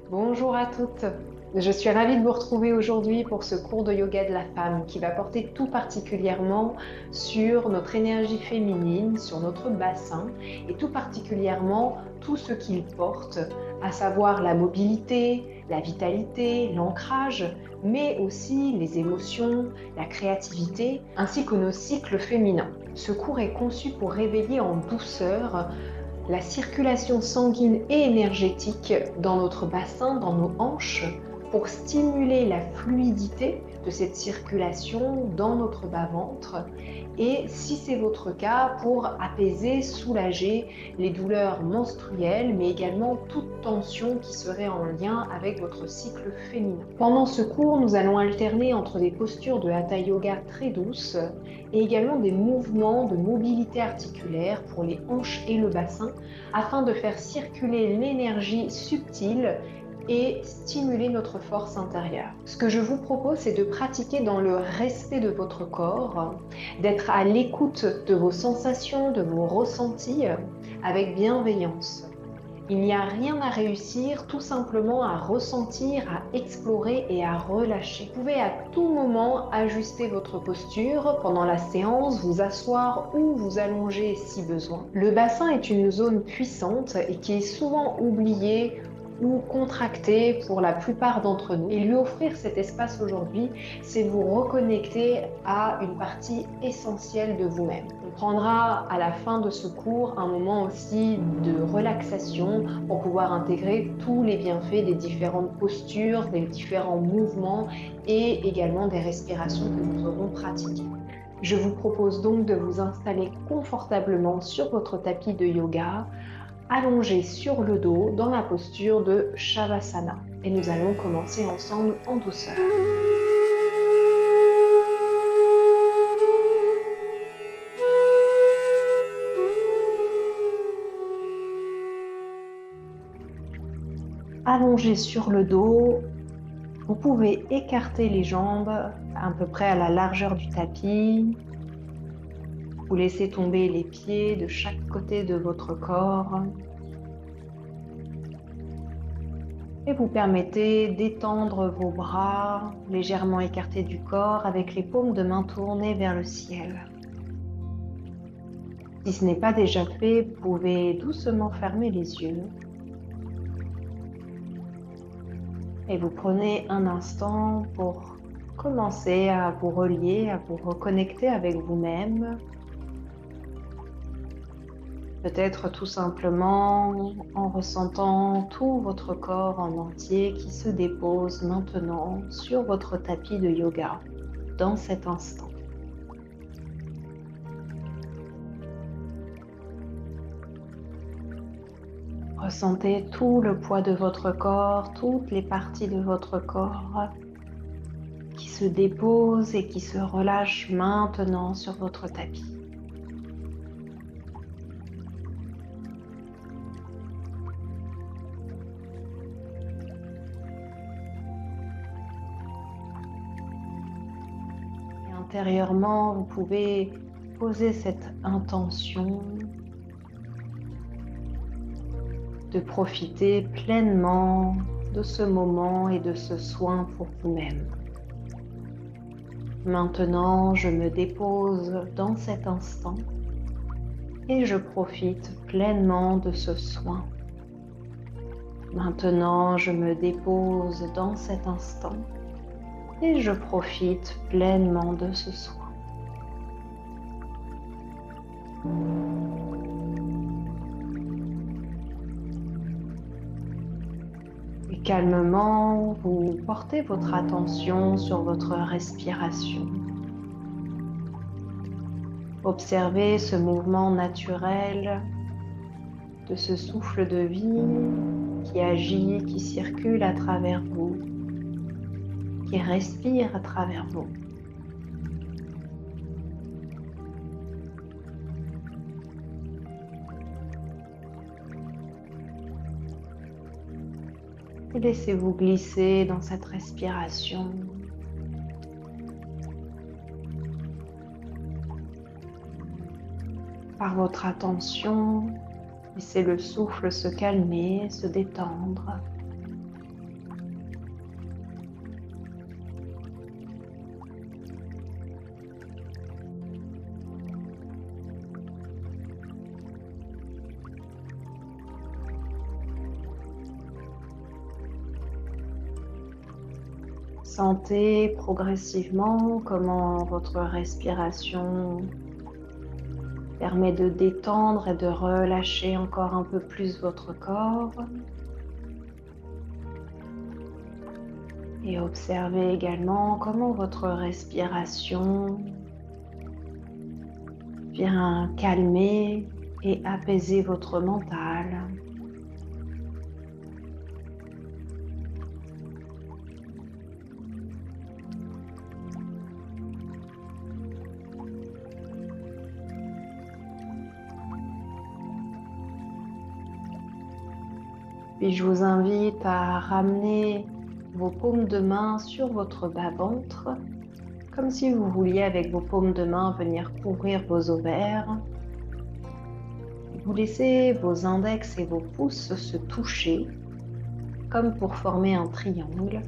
Bonjour à toutes. Je suis ravie de vous retrouver aujourd'hui pour ce cours de yoga de la femme qui va porter tout particulièrement sur notre énergie féminine, sur notre bassin et tout particulièrement tout ce qu'il porte, à savoir la mobilité, la vitalité, l'ancrage, mais aussi les émotions, la créativité, ainsi que nos cycles féminins. Ce cours est conçu pour réveiller en douceur la circulation sanguine et énergétique dans notre bassin, dans nos hanches, pour stimuler la fluidité de cette circulation dans notre bas-ventre et, si c'est votre cas, pour apaiser, soulager les douleurs menstruelles, mais également toute tension qui serait en lien avec votre cycle féminin. Pendant ce cours, nous allons alterner entre des postures de Hatha Yoga très douces et également des mouvements de mobilité articulaire pour les hanches et le bassin afin de faire circuler l'énergie subtile et stimuler notre force intérieure. Ce que je vous propose, c'est de pratiquer dans le respect de votre corps, d'être à l'écoute de vos sensations, de vos ressentis, avec bienveillance. Il n'y a rien à réussir, tout simplement à ressentir, à explorer et à relâcher. Vous pouvez à tout moment ajuster votre posture pendant la séance, vous asseoir ou vous allonger si besoin. Le bassin est une zone puissante et qui est souvent oubliée ou contractée pour la plupart d'entre nous. Et lui offrir cet espace aujourd'hui, c'est vous reconnecter à une partie essentielle de vous-même. On prendra à la fin de ce cours un moment aussi de relaxation pour pouvoir intégrer tous les bienfaits des différentes postures, des différents mouvements et également des respirations que nous aurons pratiquées. Je vous propose donc de vous installer confortablement sur votre tapis de yoga, allongé sur le dos dans la posture de Shavasana. Et nous allons commencer ensemble en douceur. Allongé sur le dos, vous pouvez écarter les jambes à peu près à la largeur du tapis. Vous laissez tomber les pieds de chaque côté de votre corps. Et vous permettez d'étendre vos bras légèrement écartés du corps avec les paumes de main tournées vers le ciel. Si ce n'est pas déjà fait, vous pouvez doucement fermer les yeux. Et vous prenez un instant pour commencer à vous relier, à vous reconnecter avec vous-même. Peut-être tout simplement en ressentant tout votre corps en entier qui se dépose maintenant sur votre tapis de yoga dans cet instant. Ressentez tout le poids de votre corps, toutes les parties de votre corps qui se déposent et qui se relâchent maintenant sur votre tapis. Et intérieurement, vous pouvez poser cette intention de profiter pleinement de ce moment et de ce soin pour vous-même. Maintenant, je me dépose dans cet instant et je profite pleinement de ce soin. Maintenant, je me dépose dans cet instant et je profite pleinement de ce soin. Et calmement, vous portez votre attention sur votre respiration. Observez ce mouvement naturel de ce souffle de vie qui agit, qui circule à travers vous, qui respire à travers vous. Et laissez-vous glisser dans cette respiration. Par votre attention, laissez le souffle se calmer, se détendre. Sentez progressivement comment votre respiration permet de détendre et de relâcher encore un peu plus votre corps. Et observez également comment votre respiration vient calmer et apaiser votre mental. Puis je vous invite à ramener vos paumes de main sur votre bas-ventre, comme si vous vouliez avec vos paumes de main venir couvrir vos ovaires. Vous laissez vos index et vos pouces se toucher, comme pour former un triangle.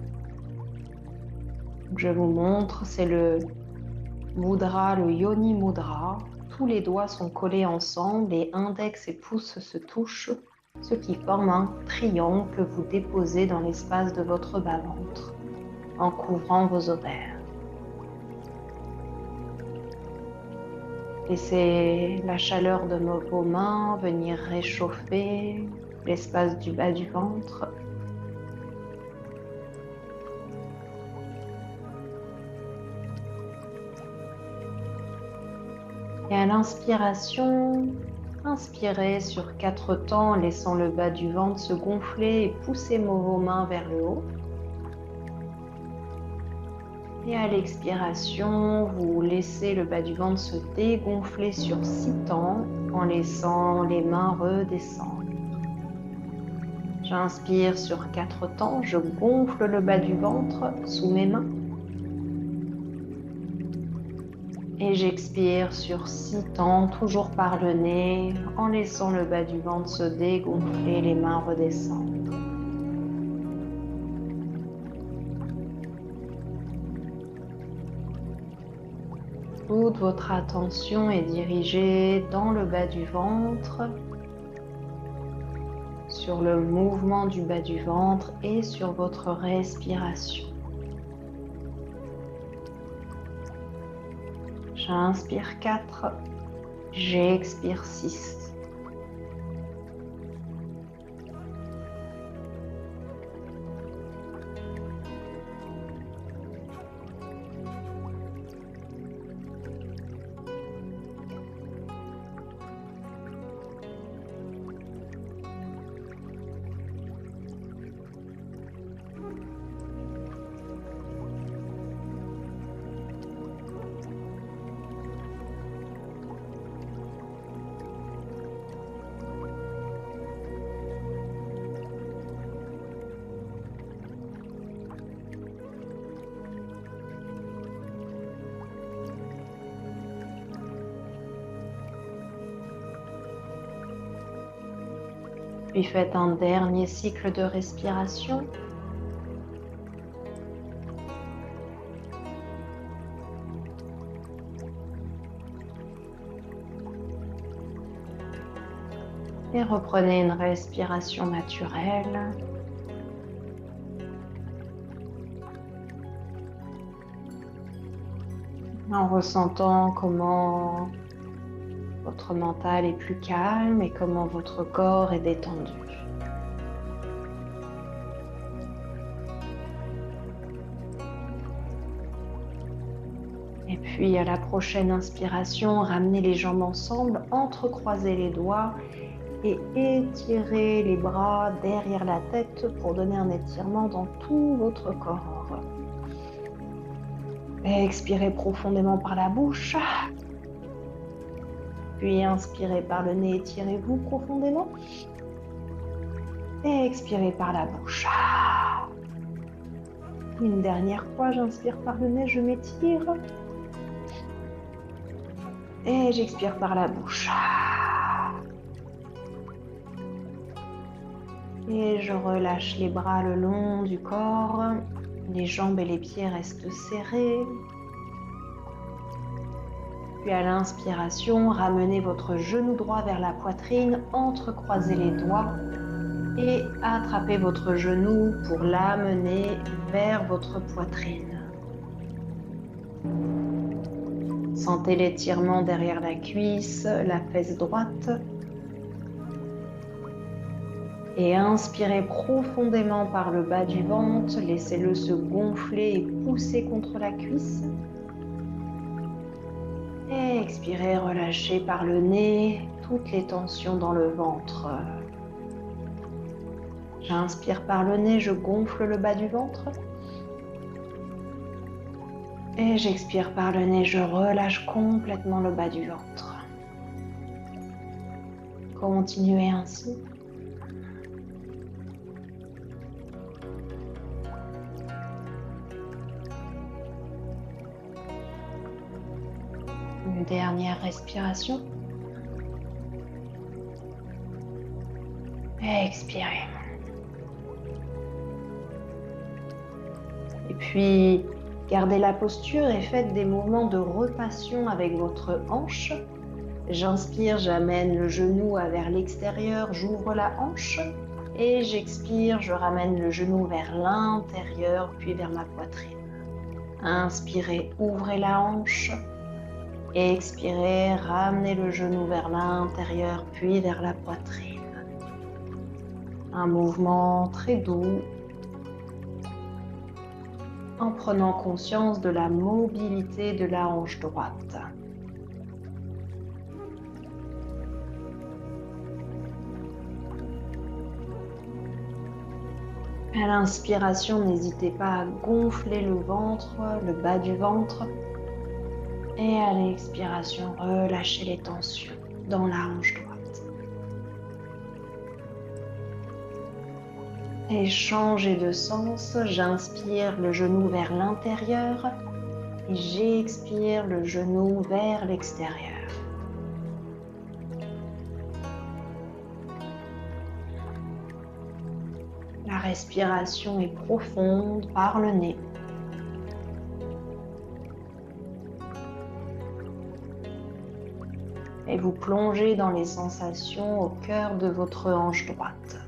Je vous montre, c'est le mudra, le Yoni Mudra. Tous les doigts sont collés ensemble et index et pouces se touchent, ce qui forme un triangle que vous déposez dans l'espace de votre bas-ventre, en couvrant vos ovaires. Laissez la chaleur de vos mains venir réchauffer l'espace du bas du ventre. Et à l'inspiration, inspirez sur 4 temps, laissant le bas du ventre se gonfler et poussez vos mains vers le haut. Et à l'expiration, vous laissez le bas du ventre se dégonfler sur 6 temps en laissant les mains redescendre. J'inspire sur 4 temps, je gonfle le bas du ventre sous mes mains. Et j'expire sur 6 temps, toujours par le nez, en laissant le bas du ventre se dégonfler, les mains redescendre. Toute votre attention est dirigée dans le bas du ventre, sur le mouvement du bas du ventre et sur votre respiration. J'inspire 4, j'expire 6. Puis faites un dernier cycle de respiration. Et reprenez une respiration naturelle. En ressentant comment votre mental est plus calme et comment votre corps est détendu. Et puis à la prochaine inspiration, ramenez les jambes ensemble, entrecroisez les doigts et étirez les bras derrière la tête pour donner un étirement dans tout votre corps. Expirez profondément par la bouche. Puis inspirez par le nez, étirez-vous profondément. Et expirez par la bouche. Une dernière fois, j'inspire par le nez, je m'étire. Et j'expire par la bouche. Et je relâche les bras le long du corps. Les jambes et les pieds restent serrés. Puis à l'inspiration, ramenez votre genou droit vers la poitrine, entrecroisez les doigts et attrapez votre genou pour l'amener vers votre poitrine. Sentez l'étirement derrière la cuisse, la fesse droite. Et inspirez profondément par le bas du ventre, laissez-le se gonfler et pousser contre la cuisse. Et expirez, relâchez par le nez toutes les tensions dans le ventre. J'inspire par le nez, je gonfle le bas du ventre. Et j'expire par le nez, je relâche complètement le bas du ventre. Continuez ainsi. Une dernière respiration. Expirez. Et puis, gardez la posture et faites des mouvements de rotation avec votre hanche. J'inspire, j'amène le genou vers l'extérieur, j'ouvre la hanche. Et j'expire, je ramène le genou vers l'intérieur, puis vers ma poitrine. Inspirez, ouvrez la hanche. Expirez, ramenez le genou vers l'intérieur, puis vers la poitrine. Un mouvement très doux, en prenant conscience de la mobilité de la hanche droite. À l'inspiration, n'hésitez pas à gonfler le ventre, le bas du ventre. Et à l'expiration, relâchez les tensions dans la hanche droite. Et changez de sens, j'inspire le genou vers l'intérieur et j'expire le genou vers l'extérieur. La respiration est profonde par le nez. Et vous plongez dans les sensations au cœur de votre hanche droite.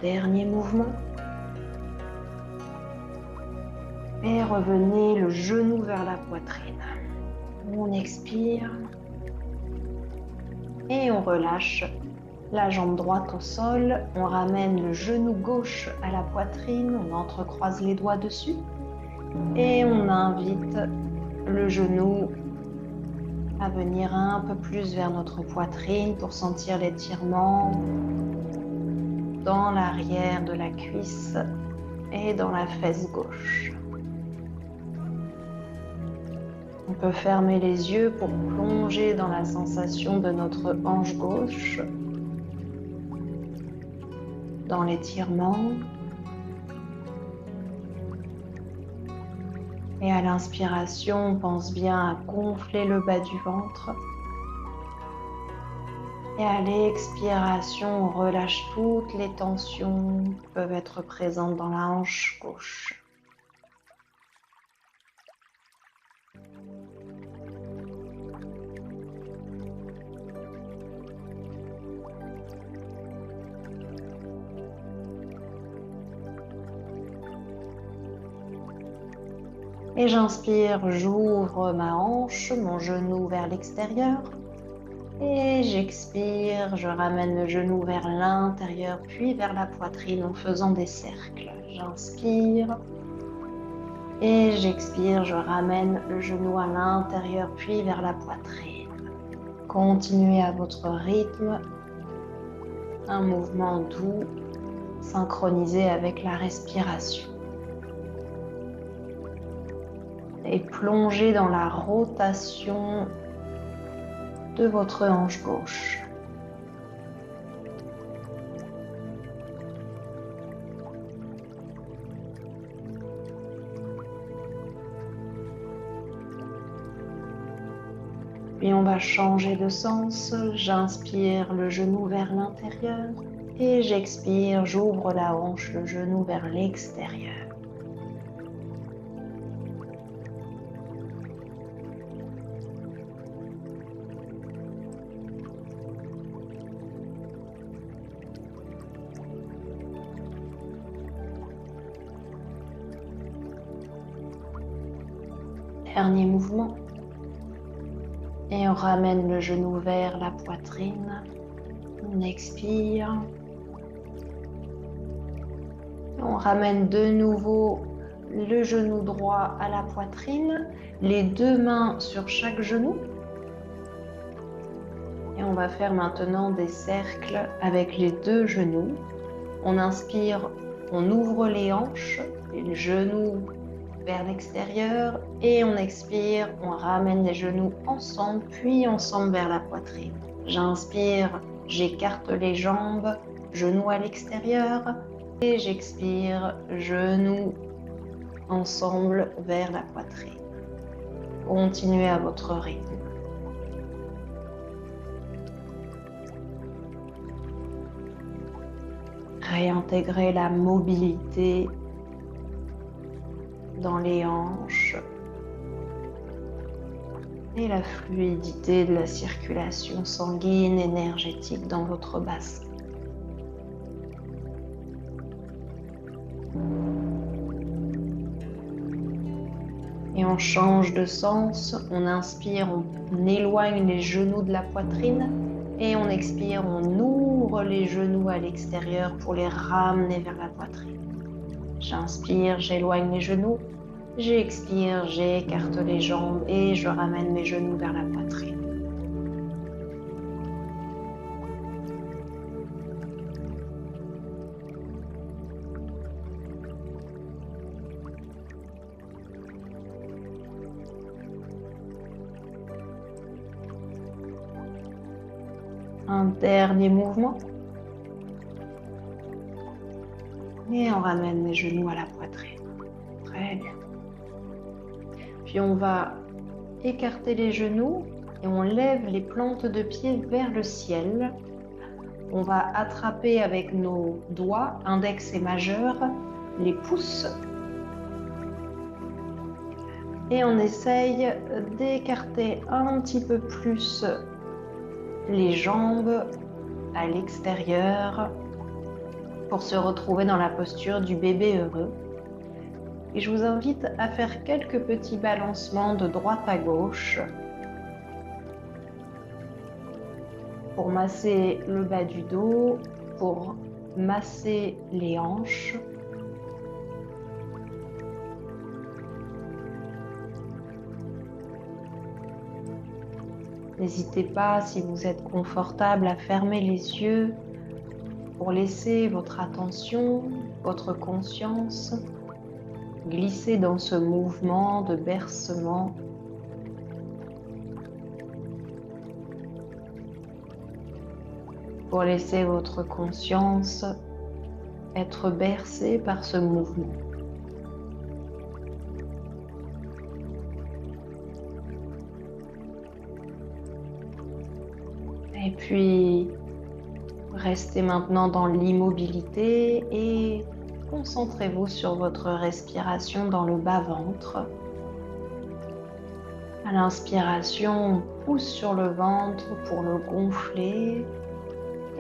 Dernier mouvement. Et revenez le genou vers la poitrine. On expire. Et on relâche la jambe droite au sol. On ramène le genou gauche à la poitrine. On entrecroise les doigts dessus. Et on invite le genou à venir un peu plus vers notre poitrine pour sentir l'étirement dans l'arrière de la cuisse et dans la fesse gauche. On peut fermer les yeux pour plonger dans la sensation de notre hanche gauche, dans l'étirement. Et à l'inspiration, on pense bien à gonfler le bas du ventre. Et à l'expiration, on relâche toutes les tensions qui peuvent être présentes dans la hanche gauche. Et j'inspire, j'ouvre ma hanche, mon genou vers l'extérieur. Et j'expire, je ramène le genou vers l'intérieur, puis vers la poitrine en faisant des cercles. J'inspire. Et j'expire, je ramène le genou à l'intérieur, puis vers la poitrine. Continuez à votre rythme. Un mouvement doux, synchronisé avec la respiration. Et plongez dans la rotation de votre hanche gauche. Puis on va changer de sens. J'inspire le genou vers l'intérieur et j'expire, j'ouvre la hanche, le genou vers l'extérieur. Dernier mouvement. Et on ramène le genou vers la poitrine. On expire. On ramène de nouveau le genou droit à la poitrine, les deux mains sur chaque genou. Et on va faire maintenant des cercles avec les deux genoux. On inspire, on ouvre les hanches, les genoux vers l'extérieur. Et on expire, on ramène les genoux ensemble, puis ensemble vers la poitrine. J'inspire, j'écarte les jambes, genoux à l'extérieur. Et j'expire, genoux ensemble vers la poitrine. Continuez à votre rythme. Réintégrer la mobilité dans les hanches et la fluidité de la circulation sanguine énergétique dans votre bassin. Et on change de sens, on inspire, on éloigne les genoux de la poitrine et on expire, on ouvre les genoux à l'extérieur pour les ramener vers la poitrine. J'inspire, j'éloigne les genoux, j'expire, j'écarte les jambes et je ramène mes genoux vers la poitrine. Un dernier mouvement. Et on ramène les genoux à la poitrine. Très bien. Puis on va écarter les genoux et on lève les plantes de pied vers le ciel. On va attraper avec nos doigts, index et majeur, les pouces. Et on essaye d'écarter un petit peu plus les jambes à l'extérieur pour se retrouver dans la posture du bébé heureux. Et je vous invite à faire quelques petits balancements de droite à gauche pour masser le bas du dos, pour masser les hanches. N'hésitez pas, si vous êtes confortable, à fermer les yeux pour laisser votre attention, votre conscience glisser dans ce mouvement de bercement. Pour laisser votre conscience être bercée par ce mouvement. Et puis, restez maintenant dans l'immobilité et concentrez-vous sur votre respiration dans le bas-ventre. À l'inspiration, on pousse sur le ventre pour le gonfler.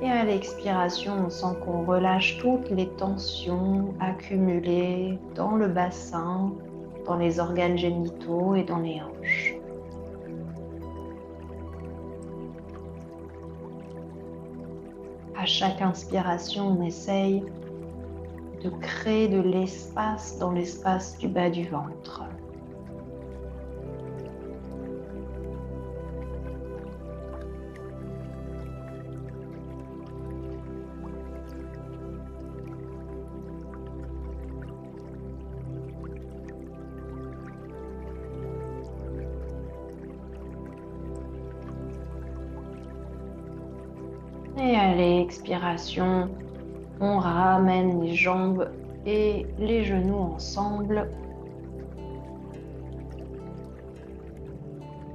Et à l'expiration, on sent qu'on relâche toutes les tensions accumulées dans le bassin, dans les organes génitaux et dans les hanches. À chaque inspiration, on essaye de créer de l'espace dans l'espace du bas du ventre. Et à l'expiration, on ramène les jambes et les genoux ensemble.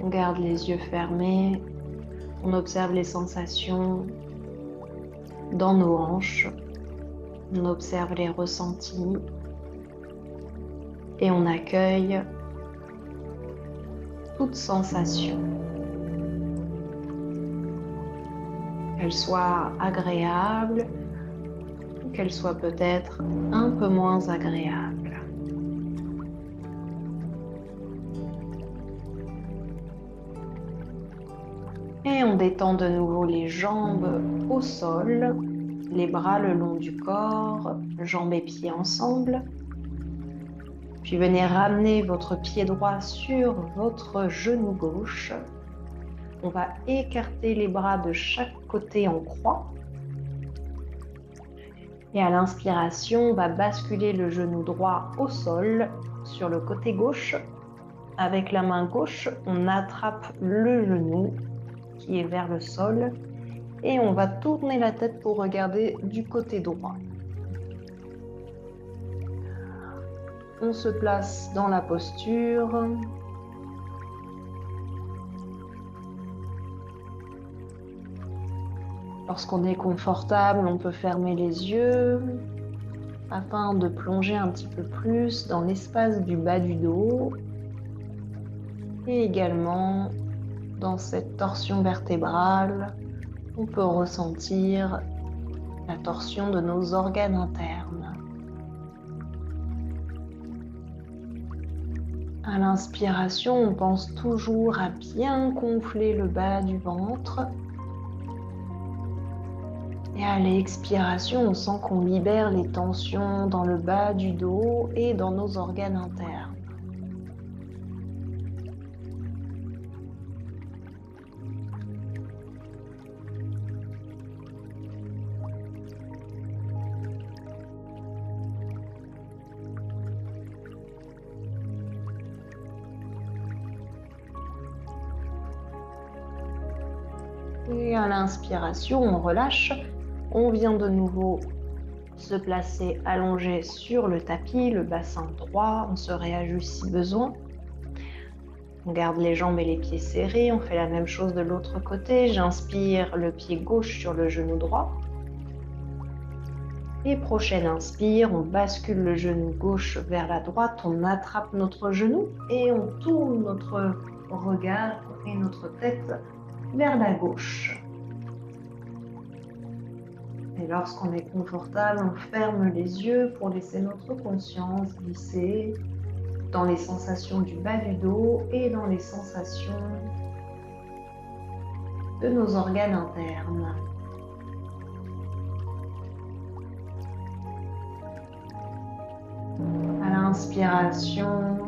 On garde les yeux fermés. On observe les sensations dans nos hanches. On observe les ressentis. Et on accueille toute sensation. Qu'elle soit agréable, ou qu'elle soit peut-être un peu moins agréable. Et on détend de nouveau les jambes au sol, les bras le long du corps, jambes et pieds ensemble. Puis venez ramener votre pied droit sur votre genou gauche. On va écarter les bras de chaque côté en croix. Et à l'inspiration, on va basculer le genou droit au sol sur le côté gauche. Avec la main gauche, on attrape le genou qui est vers le sol et on va tourner la tête pour regarder du côté droit. On se place dans la posture. Lorsqu'on est confortable, on peut fermer les yeux afin de plonger un petit peu plus dans l'espace du bas du dos et également dans cette torsion vertébrale, on peut ressentir la torsion de nos organes internes. À l'inspiration, on pense toujours à bien gonfler le bas du ventre. Et à l'expiration, on sent qu'on libère les tensions dans le bas du dos et dans nos organes internes. Et à l'inspiration, on relâche. On vient de nouveau se placer allongé sur le tapis, le bassin droit. On se réajuste si besoin. On garde les jambes et les pieds serrés. On fait la même chose de l'autre côté. J'inspire le pied gauche sur le genou droit. Et prochaine inspire, on bascule le genou gauche vers la droite. On attrape notre genou et on tourne notre regard et notre tête vers la gauche. Et lorsqu'on est confortable, on ferme les yeux pour laisser notre conscience glisser dans les sensations du bas du dos et dans les sensations de nos organes internes. À l'inspiration,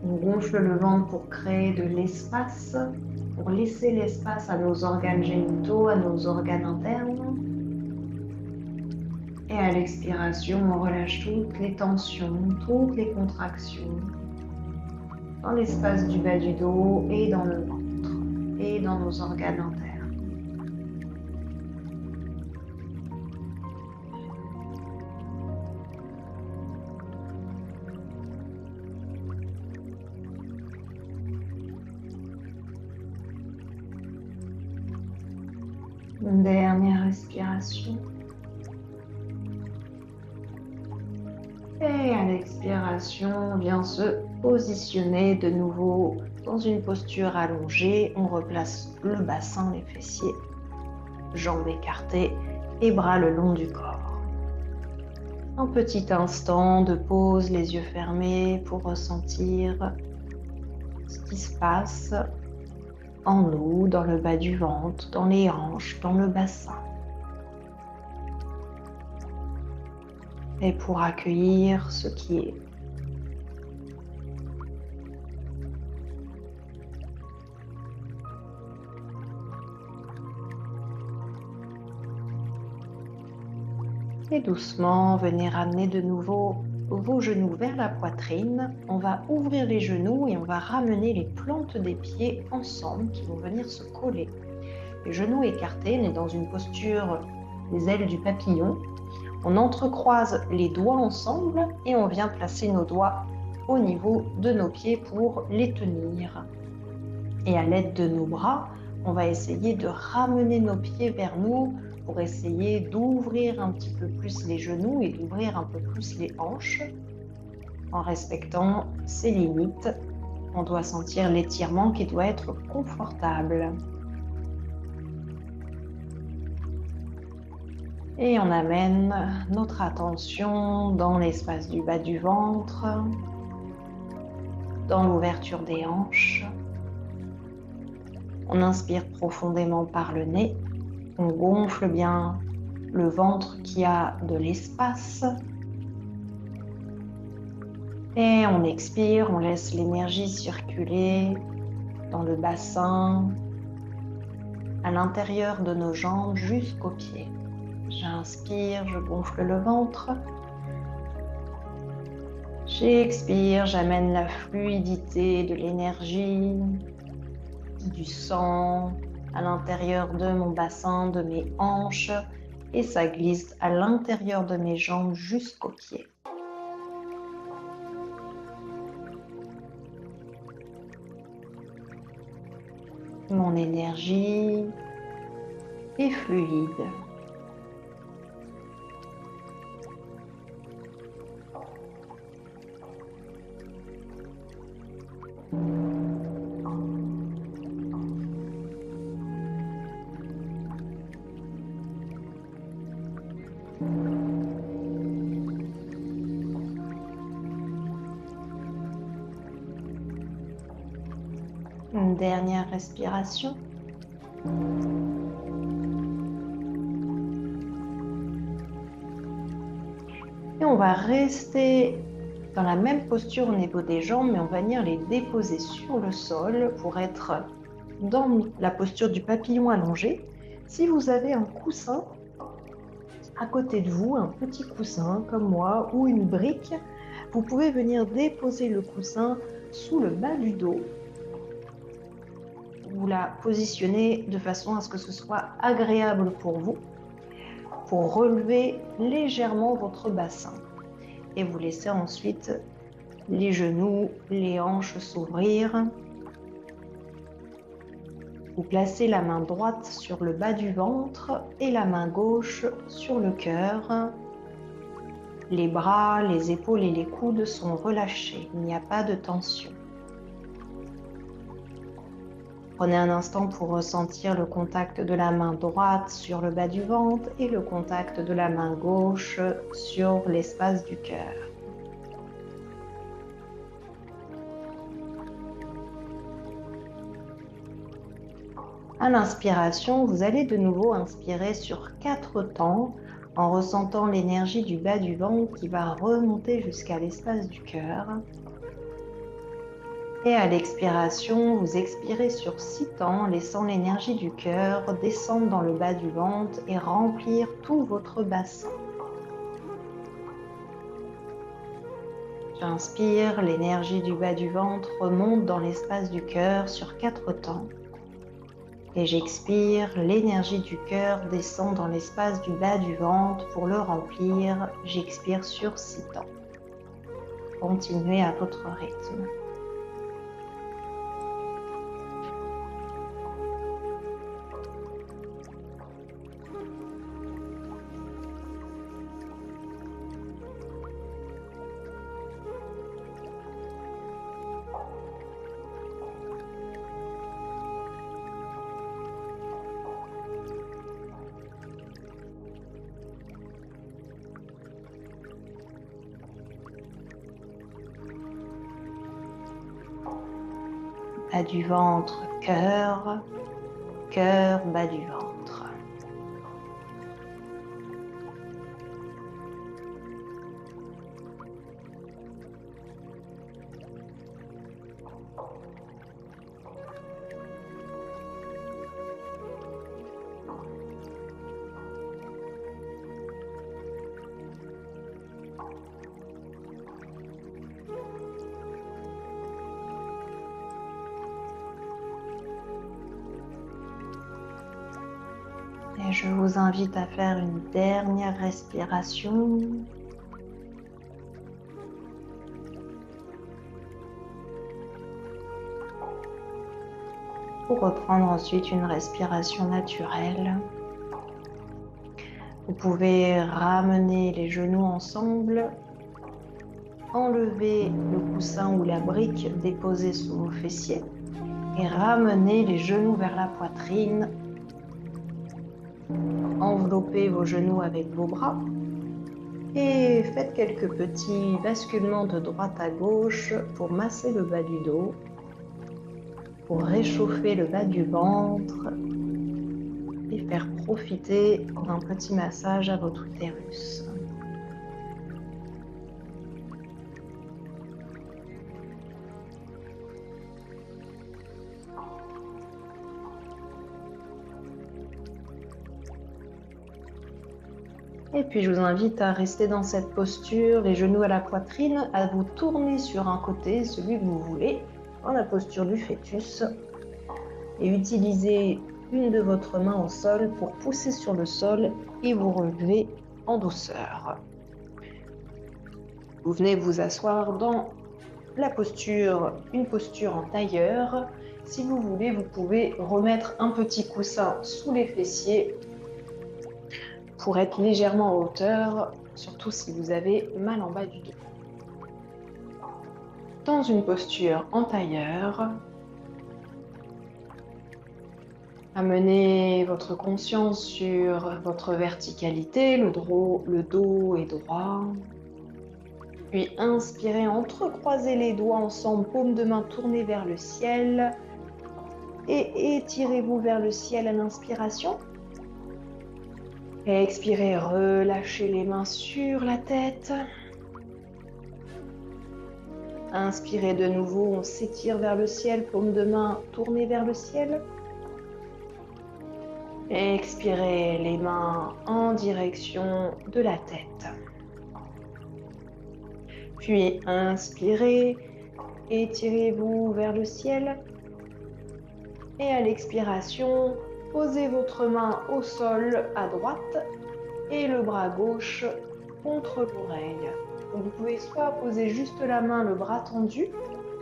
on gonfle le ventre pour créer de l'espace, pour laisser l'espace à nos organes génitaux, à nos organes internes. Et à l'expiration, on relâche toutes les tensions, toutes les contractions dans l'espace du bas du dos et dans le ventre et dans nos organes internes. Une dernière respiration. Et à l'expiration, on vient se positionner de nouveau dans une posture allongée. On replace le bassin, les fessiers, jambes écartées et bras le long du corps. Un petit instant de pause, les yeux fermés pour ressentir ce qui se passe en nous, dans le bas du ventre, dans les hanches, dans le bassin. Et pour accueillir ce qui est. Et doucement, venez ramener de nouveau vos genoux vers la poitrine. On va ouvrir les genoux et on va ramener les plantes des pieds ensemble qui vont venir se coller. Les genoux écartés, on est dans une posture des ailes du papillon. On entrecroise les doigts ensemble et on vient placer nos doigts au niveau de nos pieds pour les tenir. Et à l'aide de nos bras, on va essayer de ramener nos pieds vers nous pour essayer d'ouvrir un petit peu plus les genoux et d'ouvrir un peu plus les hanches. En respectant ses limites, on doit sentir l'étirement qui doit être confortable. Et on amène notre attention dans l'espace du bas du ventre, dans l'ouverture des hanches. On inspire profondément par le nez. On gonfle bien le ventre qui a de l'espace. Et on expire, on laisse l'énergie circuler dans le bassin, à l'intérieur de nos jambes jusqu'aux pieds. J'inspire, je gonfle le ventre. J'expire, j'amène la fluidité de l'énergie, du sang à l'intérieur de mon bassin, de mes hanches, et ça glisse à l'intérieur de mes jambes jusqu'aux pieds. Mon énergie est fluide. Une dernière respiration. Et on va rester dans la même posture au niveau des jambes, mais on va venir les déposer sur le sol pour être dans la posture du papillon allongé. Si vous avez un coussin à côté de vous, un petit coussin comme moi, ou une brique, vous pouvez venir déposer le coussin sous le bas du dos. Vous la positionnez de façon à ce que ce soit agréable pour vous, pour relever légèrement votre bassin. Et vous laissez ensuite les genoux, les hanches s'ouvrir. Vous placez la main droite sur le bas du ventre et la main gauche sur le cœur. Les bras, les épaules et les coudes sont relâchés. Il n'y a pas de tension. Prenez un instant pour ressentir le contact de la main droite sur le bas du ventre et le contact de la main gauche sur l'espace du cœur. À l'inspiration, vous allez de nouveau inspirer sur 4 temps en ressentant l'énergie du bas du ventre qui va remonter jusqu'à l'espace du cœur. Et à l'expiration, vous expirez sur 6 temps, laissant l'énergie du cœur descendre dans le bas du ventre et remplir tout votre bassin. J'inspire, l'énergie du bas du ventre remonte dans l'espace du cœur sur 4 temps. Et j'expire, l'énergie du cœur descend dans l'espace du bas du ventre pour le remplir. J'expire sur 6 temps. Continuez à votre rythme. Bas du ventre, cœur, cœur, bas du ventre. Et je vous invite à faire une dernière respiration. Pour reprendre ensuite une respiration naturelle. Vous pouvez ramener les genoux ensemble, enlever le coussin ou la brique déposée sous vos fessiers et ramener les genoux vers la poitrine. Enveloppez vos genoux avec vos bras et faites quelques petits basculements de droite à gauche pour masser le bas du dos. pour réchauffer le bas du ventre et faire profiter d'un petit massage à votre utérus. Et puis je vous invite à rester dans cette posture, les genoux à la poitrine, à vous tourner sur un côté, celui que vous voulez, dans la posture du fœtus, et utilisez une de votre main au sol pour pousser sur le sol et vous relever en douceur. Vous venez vous asseoir dans la posture, une posture en tailleur. Si vous voulez, vous pouvez remettre un petit coussin sous les fessiers pour être légèrement en hauteur, surtout si vous avez mal en bas du dos. Dans une posture en tailleur, amenez votre conscience sur votre verticalité, le dos est droit. Puis inspirez, entrecroisez les doigts ensemble, paume de main tournée vers le ciel. Et étirez-vous vers le ciel à l'inspiration. Et expirez, relâchez les mains sur la tête. Inspirez de nouveau, on s'étire vers le ciel, paume de main tournée vers le ciel. Expirez les mains en direction de la tête. Puis inspirez, étirez-vous vers le ciel. Et à l'expiration, posez votre main au sol à droite et le bras gauche contre l'oreille. Vous pouvez soit poser juste la main, le bras tendu,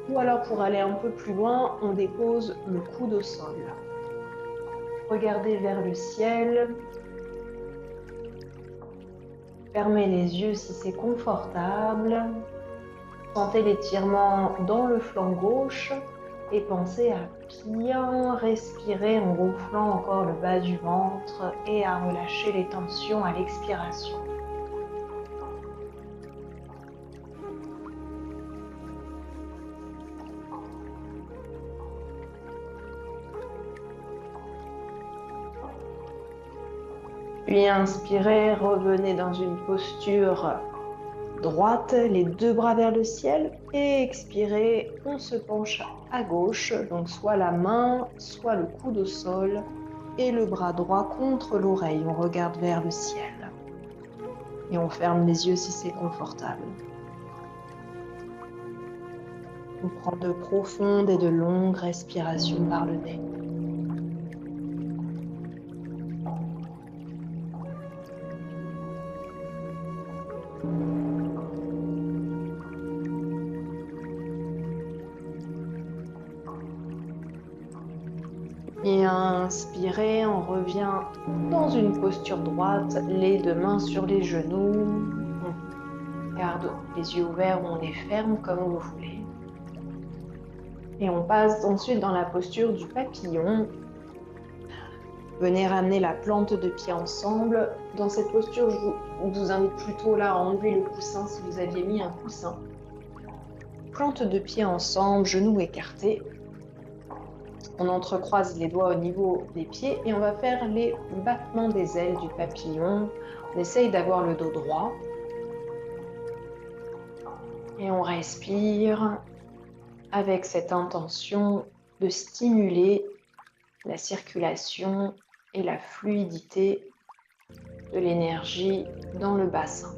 ou alors pour aller un peu plus loin, on dépose le coude au sol. Regardez vers le ciel. Fermez les yeux si c'est confortable. Sentez l'étirement dans le flanc gauche et pensez à bien respirer en gonflant encore le bas du ventre et à relâcher les tensions à l'expiration. Puis inspirez, revenez dans une posture droite, les deux bras vers le ciel, et expirez, on se penche à gauche, donc soit la main, soit le coude au sol, et le bras droit contre l'oreille, on regarde vers le ciel. Et on ferme les yeux si c'est confortable. On prend de profondes et de longues respirations par le nez. Et inspirez, on revient dans une posture droite, les deux mains sur les genoux. On garde les yeux ouverts ou on les ferme comme vous voulez. Et on passe ensuite dans la posture du papillon. Venez ramener la plante de pied ensemble. Dans cette posture, je vous invite plutôt là à enlever le coussin si vous aviez mis un coussin. Plante de pied ensemble, genoux écartés. On entrecroise les doigts au niveau des pieds et on va faire les battements des ailes du papillon. On essaye d'avoir le dos droit. Et on respire avec cette intention de stimuler la circulation et la fluidité de l'énergie dans le bassin.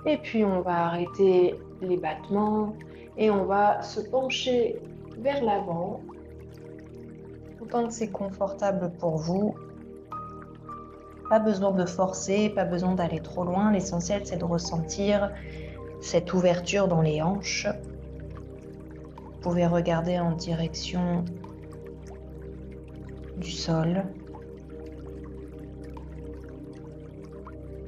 Et puis on va arrêter les battements et on va se pencher vers l'avant, autant que c'est confortable pour vous. Pas besoin de forcer, pas besoin d'aller trop loin. L'essentiel, c'est de ressentir cette ouverture dans les hanches. Vous pouvez regarder en direction du sol,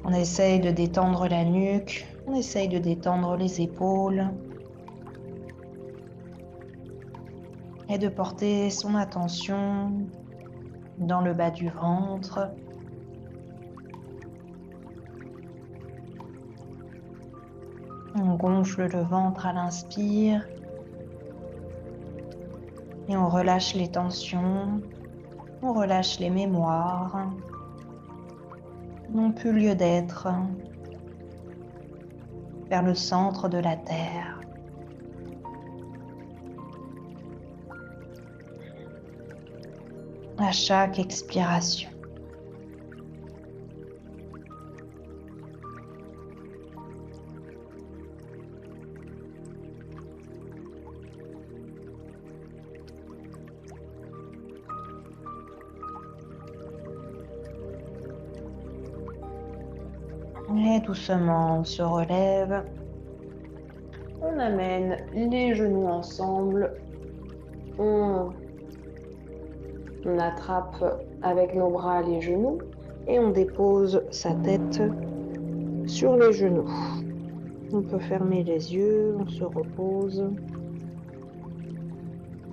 en On essaye de détendre la nuque, on essaye de détendre les épaules et de porter son attention dans le bas du ventre. On gonfle le ventre à l'inspire et on relâche les tensions, on relâche les mémoires, n'ont plus lieu d'être, vers le centre de la terre. À chaque expiration. Et doucement, on se relève. On amène les genoux ensemble. On attrape avec nos bras les genoux et on dépose sa tête sur les genoux. On peut fermer les yeux, on se repose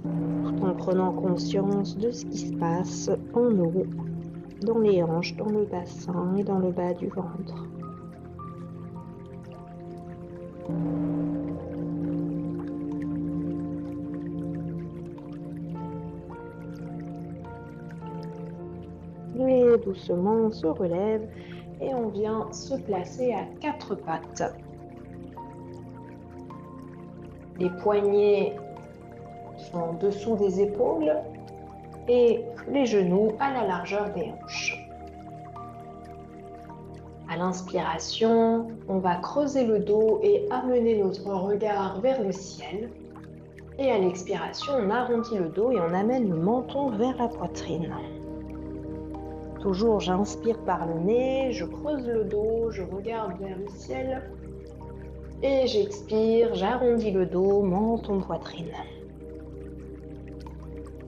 tout en prenant conscience de ce qui se passe en nous, dans les hanches, dans le bassin et dans le bas du ventre. Et doucement, on se relève et on vient se placer à quatre pattes. Les poignets sont en dessous des épaules et les genoux à la largeur des hanches. À l'inspiration, on va creuser le dos et amener notre regard vers le ciel. Et à l'expiration, on arrondit le dos et on amène le menton vers la poitrine. Toujours, j'inspire par le nez, je creuse le dos, je regarde vers le ciel. Et j'expire, j'arrondis le dos, menton, poitrine.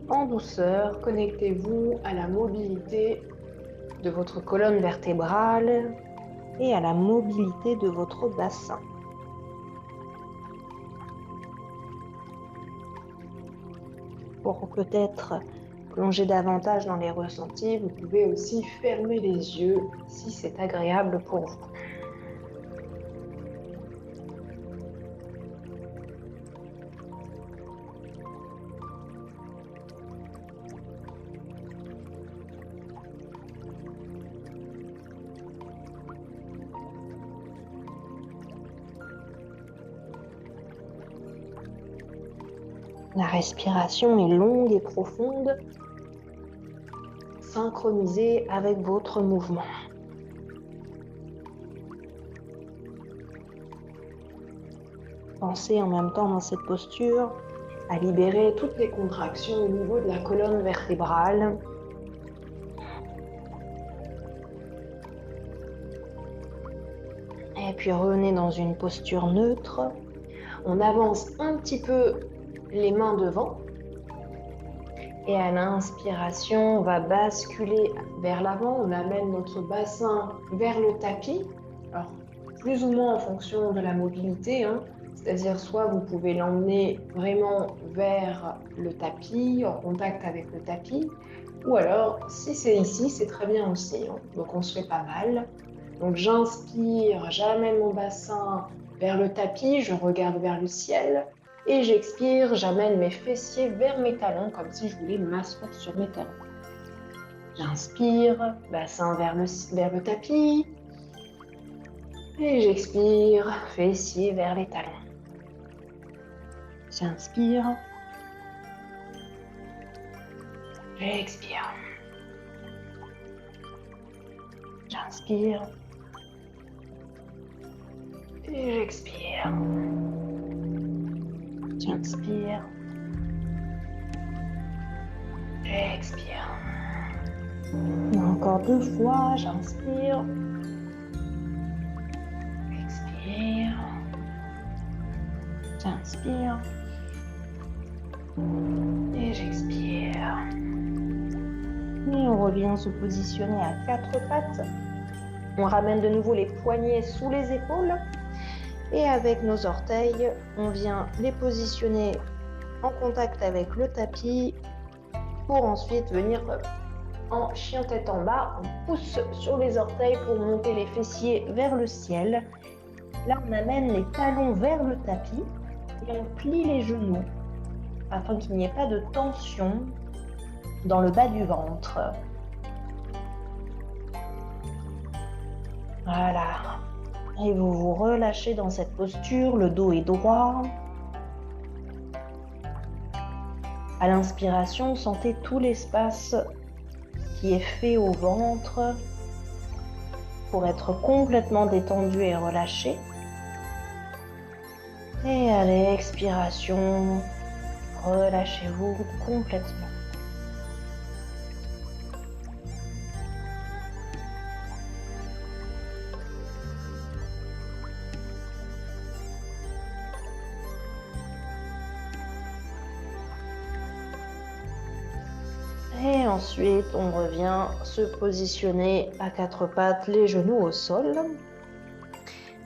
En douceur, connectez-vous à la mobilité de votre colonne vertébrale et à la mobilité de votre bassin. Pour peut-être plonger davantage dans les ressentis, vous pouvez aussi fermer les yeux si c'est agréable pour vous. La respiration est longue et profonde, synchronisée avec votre mouvement. Pensez en même temps dans cette posture à libérer toutes les contractions au niveau de la colonne vertébrale. Et puis revenez dans une posture neutre. On avance un petit peu les mains devant. Et à l'inspiration, on va basculer vers l'avant. On amène notre bassin vers le tapis. Alors, plus ou moins en fonction de la mobilité, c'est-à-dire soit vous pouvez l'emmener vraiment vers le tapis, en contact avec le tapis, ou alors, si c'est ici, c'est très bien aussi. Donc, on se fait pas mal. Donc, j'inspire, j'amène mon bassin vers le tapis, je regarde vers le ciel. Et j'expire, j'amène mes fessiers vers mes talons, comme si je voulais m'asseoir sur mes talons. J'inspire, bassin vers le tapis. Et j'expire, fessiers vers les talons. J'inspire. J'expire. J'inspire. Et j'expire. J'inspire. J'expire. Encore 2 fois, j'inspire. Expire. J'inspire. Et j'expire. Et on revient se positionner à 4 pattes. On ramène de nouveau les poignets sous les épaules et avec nos orteils, on vient les positionner en contact avec le tapis pour ensuite venir en chien tête en bas. On pousse sur les orteils pour monter les fessiers vers le ciel. Là, on amène les talons vers le tapis et on plie les genoux afin qu'il n'y ait pas de tension dans le bas du ventre. Voilà. Et vous vous relâchez dans cette posture, le dos est droit. À l'inspiration, sentez tout l'espace qui est fait au ventre pour être complètement détendu et relâché. Et à l'expiration, relâchez-vous complètement. Et ensuite, on revient se positionner à quatre pattes, les genoux au sol.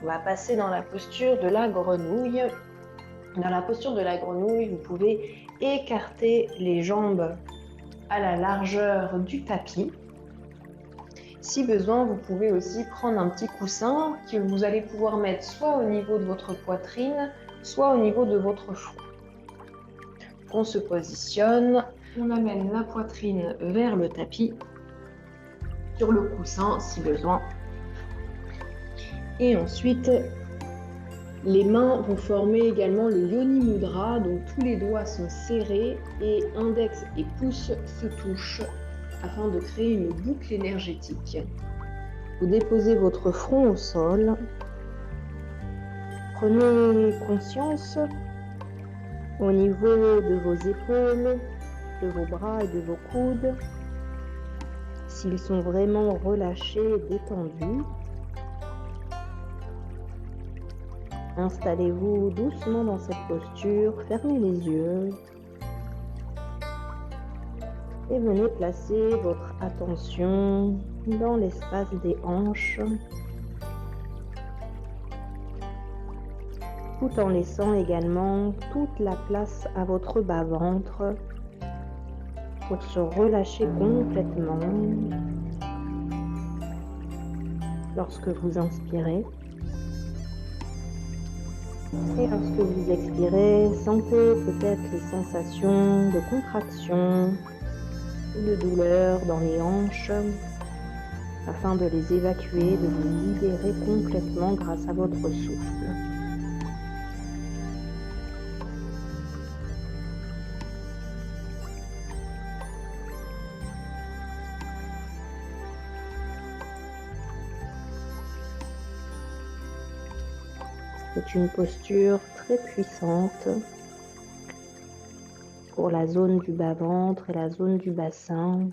On va passer dans la posture de la grenouille. Dans la posture de la grenouille, vous pouvez écarter les jambes à la largeur du tapis. Si besoin, vous pouvez aussi prendre un petit coussin que vous allez pouvoir mettre soit au niveau de votre poitrine, soit au niveau de votre front. On se positionne, on amène la poitrine vers le tapis, sur le coussin si besoin. Et ensuite, les mains vont former également le Yoni Mudra, donc tous les doigts sont serrés et index et pouce se touchent afin de créer une boucle énergétique. Vous déposez votre front au sol. Prenez conscience au niveau de vos épaules, de vos bras et de vos coudes, s'ils sont vraiment relâchés et détendus. Installez-vous doucement dans cette posture, fermez les yeux et venez placer votre attention dans l'espace des hanches, tout en laissant également toute la place à votre bas-ventre pour se relâcher complètement lorsque vous inspirez. Et lorsque vous expirez, sentez peut-être les sensations de contraction ou de douleur dans les hanches afin de les évacuer, de vous libérer complètement grâce à votre souffle. C'est une posture très puissante pour la zone du bas-ventre et la zone du bassin,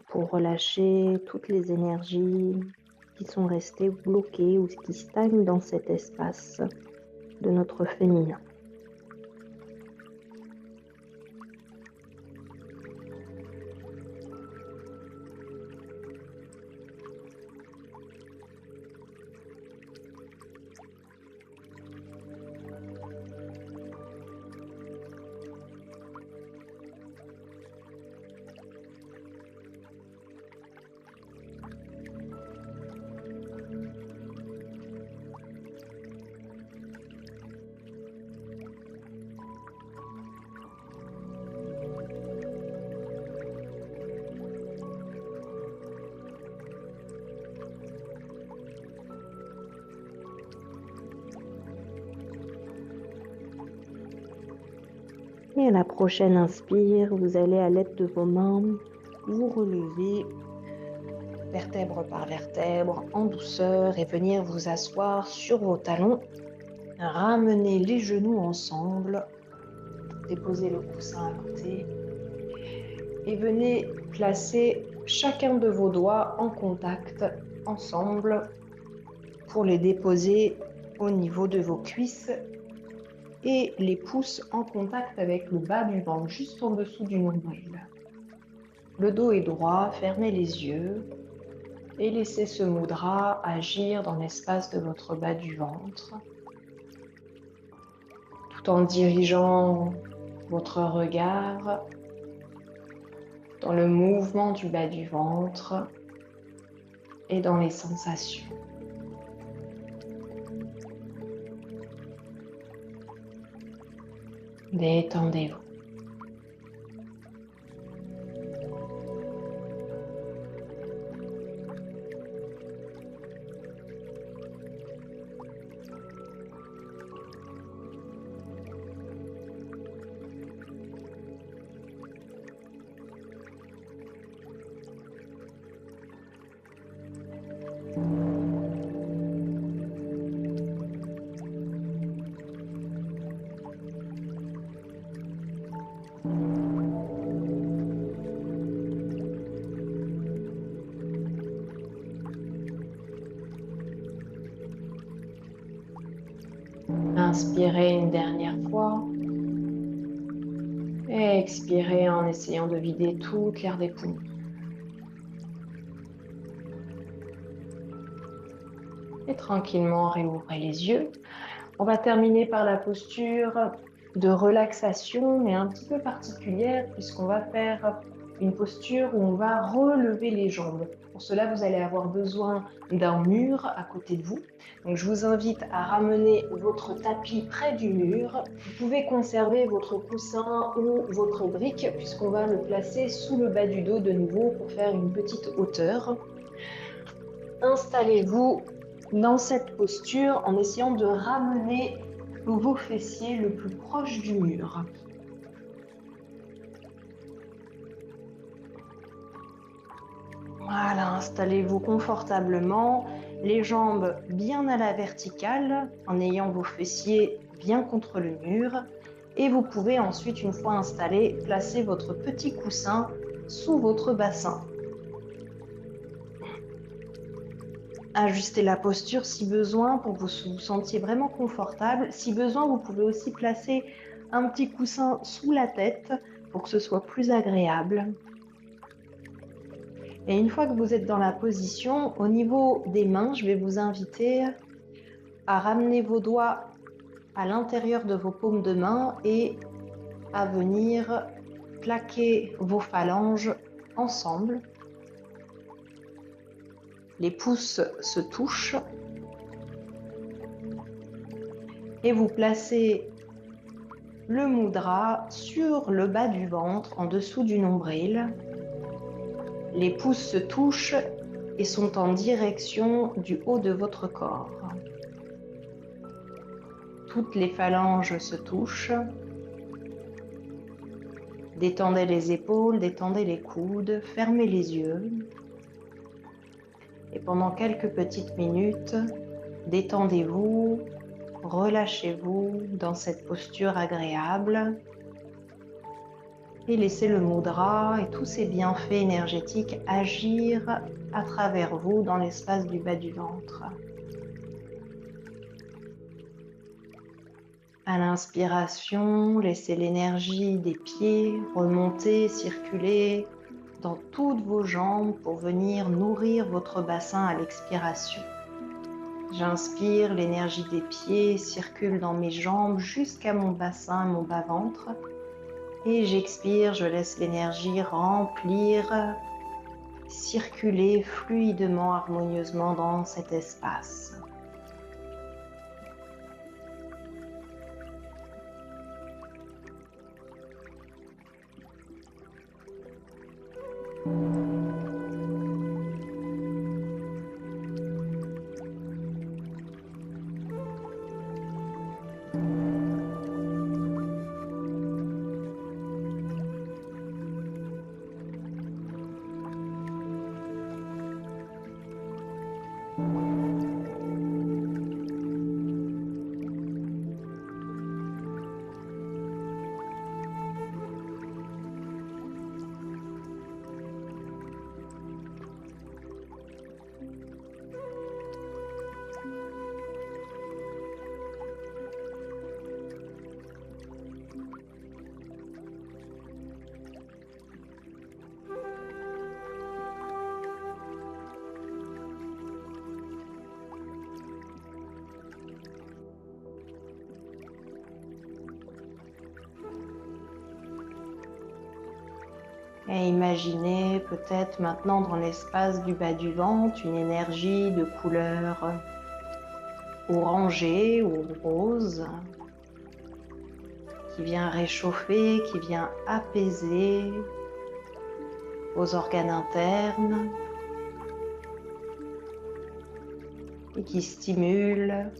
pour relâcher toutes les énergies qui sont restées bloquées ou qui stagnent dans cet espace de notre féminin. Et à la prochaine inspire, vous allez à l'aide de vos mains vous relever vertèbre par vertèbre en douceur et venir vous asseoir sur vos talons. Ramenez les genoux ensemble, déposez le coussin à côté et venez placer chacun de vos doigts en contact ensemble pour les déposer au niveau de vos cuisses et les pouces en contact avec le bas du ventre, juste en dessous du nombril. Le dos est droit, fermez les yeux. Et laissez ce mudra agir dans l'espace de votre bas du ventre, tout en dirigeant votre regard dans le mouvement du bas du ventre et dans les sensations. Détendez-vous. Inspirez une dernière fois et expirez en essayant de vider toute l'air des poumons. Et tranquillement réouvrez les yeux. On va terminer par la posture de relaxation, mais un petit peu particulière, puisqu'on va faire une posture où on va relever les jambes. Pour cela, vous allez avoir besoin d'un mur à côté de vous. Donc, je vous invite à ramener votre tapis près du mur. Vous pouvez conserver votre coussin ou votre brique, puisqu'on va le placer sous le bas du dos de nouveau pour faire une petite hauteur. Installez-vous dans cette posture en essayant de ramener vos fessiers le plus proche du mur. Voilà, installez-vous confortablement, les jambes bien à la verticale en ayant vos fessiers bien contre le mur. Et vous pouvez ensuite, une fois installé, placer votre petit coussin sous votre bassin. Ajustez la posture si besoin pour que vous vous sentiez vraiment confortable. Si besoin, vous pouvez aussi placer un petit coussin sous la tête pour que ce soit plus agréable. Et une fois que vous êtes dans la position, au niveau des mains, je vais vous inviter à ramener vos doigts à l'intérieur de vos paumes de main et à venir plaquer vos phalanges ensemble. Les pouces se touchent et vous placez le mudra sur le bas du ventre, en dessous du nombril. Les pouces se touchent et sont en direction du haut de votre corps. Toutes les phalanges se touchent. Détendez les épaules, détendez les coudes, fermez les yeux. Et pendant quelques petites minutes, détendez-vous, relâchez-vous dans cette posture agréable et laissez le mudra et tous ses bienfaits énergétiques agir à travers vous dans l'espace du bas du ventre. À l'inspiration, laissez l'énergie des pieds remonter, circuler dans toutes vos jambes pour venir nourrir votre bassin à l'expiration. J'inspire, l'énergie des pieds circule dans mes jambes jusqu'à mon bassin, mon bas-ventre. Et j'expire, je laisse l'énergie remplir, circuler fluidement, harmonieusement dans cet espace. Et imaginez peut-être maintenant dans l'espace du bas du ventre une énergie de couleur orangée ou rose qui vient réchauffer, qui vient apaiser vos organes internes et qui stimule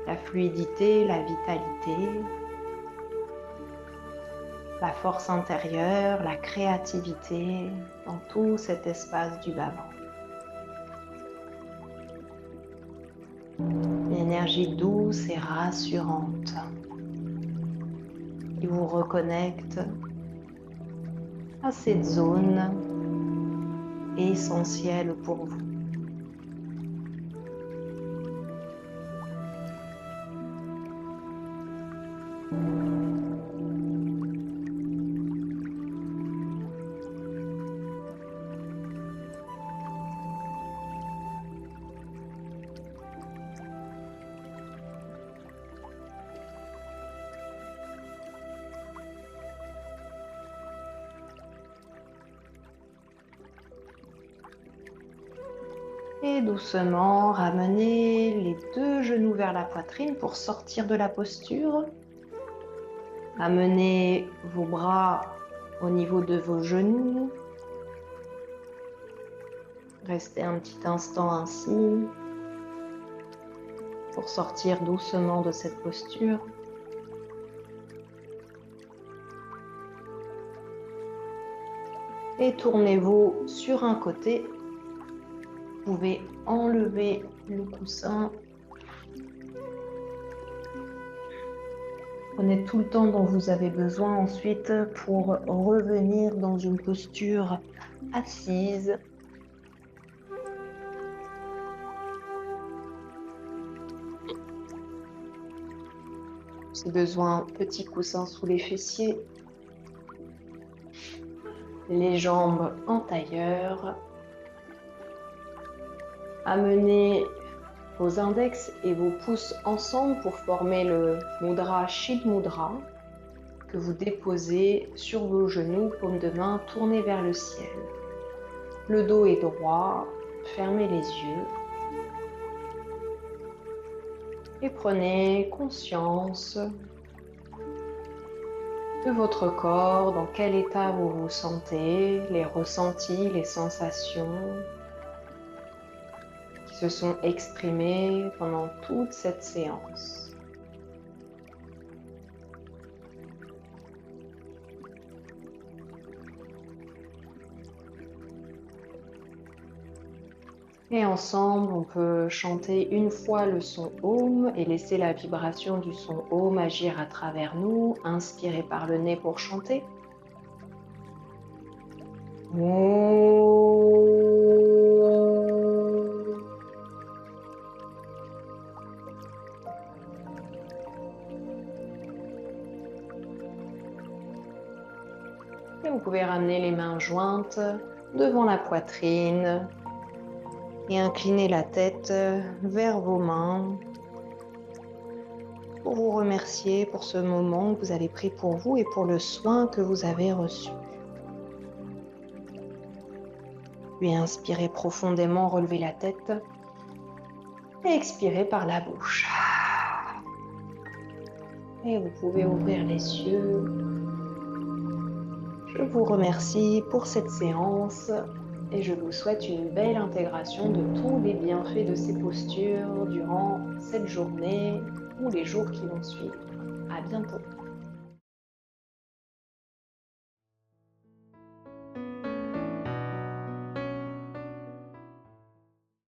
la fluidité, la vitalité, la force intérieure, la créativité dans tout cet espace du bas-ventre. Une énergie douce et rassurante qui vous reconnecte à cette zone essentielle pour vous. Et doucement, ramenez les deux genoux vers la poitrine pour sortir de la posture. Amenez vos bras au niveau de vos genoux. Restez un petit instant ainsi pour sortir doucement de cette posture. Et tournez-vous sur un côté. Vous pouvez enlever le coussin. Prenez tout le temps dont vous avez besoin ensuite pour revenir dans une posture assise. Si besoin, petit coussin sous les fessiers. Les jambes en tailleur. Amenez vos index et vos pouces ensemble pour former le mudra Shiv Mudra que vous déposez sur vos genoux, paume de main tournée vers le ciel. Le dos est droit, fermez les yeux et prenez conscience de votre corps, dans quel état vous vous sentez, les ressentis, les sensations se sont exprimés pendant toute cette séance. Et ensemble, on peut chanter une fois le son Om et laisser la vibration du son Om agir à travers nous. Inspirez par le nez pour chanter. Et vous pouvez ramener les mains jointes devant la poitrine et incliner la tête vers vos mains pour vous remercier pour ce moment que vous avez pris pour vous et pour le soin que vous avez reçu. Puis inspirez profondément, relevez la tête et expirez par la bouche. Et vous pouvez ouvrir les yeux. Je vous remercie pour cette séance et je vous souhaite une belle intégration de tous les bienfaits de ces postures durant cette journée ou les jours qui vont suivre. À bientôt.